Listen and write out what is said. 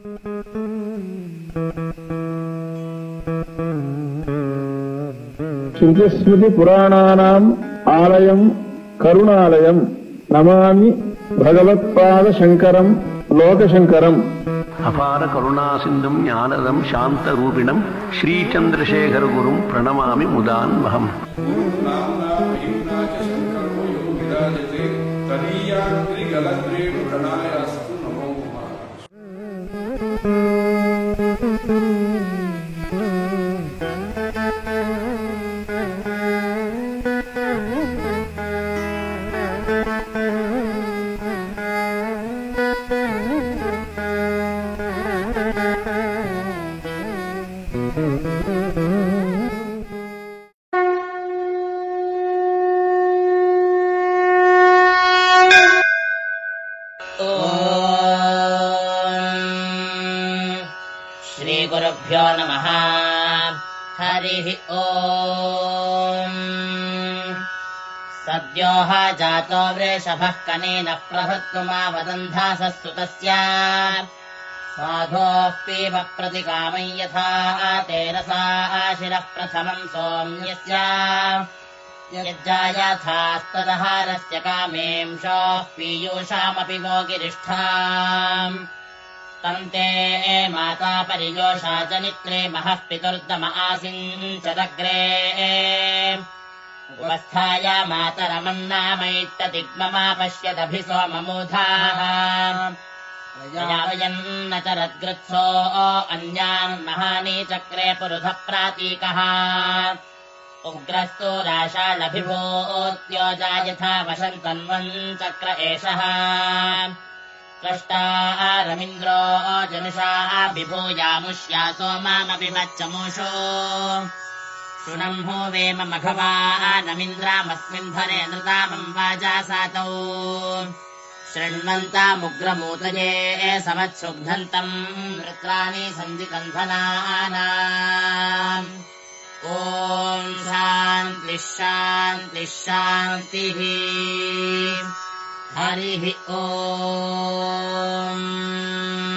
శృతిస్మృతి పురాణానాం ఆలయం కరుణాలయం నమామి భగవత్పాద శంకరం లోకశంకరం. అపార కరుణా సింధుం జ్ఞానదం శాంతరూపిణం శ్రీచంద్రశేఖర గురుం ప్రణమామి ముదాన్వహం. श्रीगुरुभ्यो नमः. हरिः ओम्. सद्योः जातो वृषभः कनेन प्रभृत्युमावदन्धासस्तुतस्य साधोः पीव प्रतिकामं यथा तेन सा शिरः प्रथमम् सोम्यस्य यज्जायथास्तदहारस्य कामेंशोः पीयूषामपि वो गिरिष्ठाम् तन्ते माता परियोषा जनित्रे महः पितुर्दम आसिञ्चदग्रे उपस्थाय मातरमन्नामैट्टदिग्ममापश्यदभिसोममूधाः वयन्न चरद्गृत्सो अन्यान् महानी चक्रे पुरुधः प्रातीकः उग्रस्तु राशालभिभूत्योजा वशन्तन्वन् चक्र एषः त्रष्टारमिन्द्रो जनुषा विभूयामुष्या सोमामपि मच्चमूषो शृणम्हो वेम मघवानमिन्द्रामस्मिन् भरे नृतामम् वाजासातौ शृण्वन्तामुग्रमूतये समत्सुग्धन्तम् वृत्राणि सन्धिकन्धनानाम्. ॐ शान्तिः शान्तिः शान्तिः. हरिः ओम्.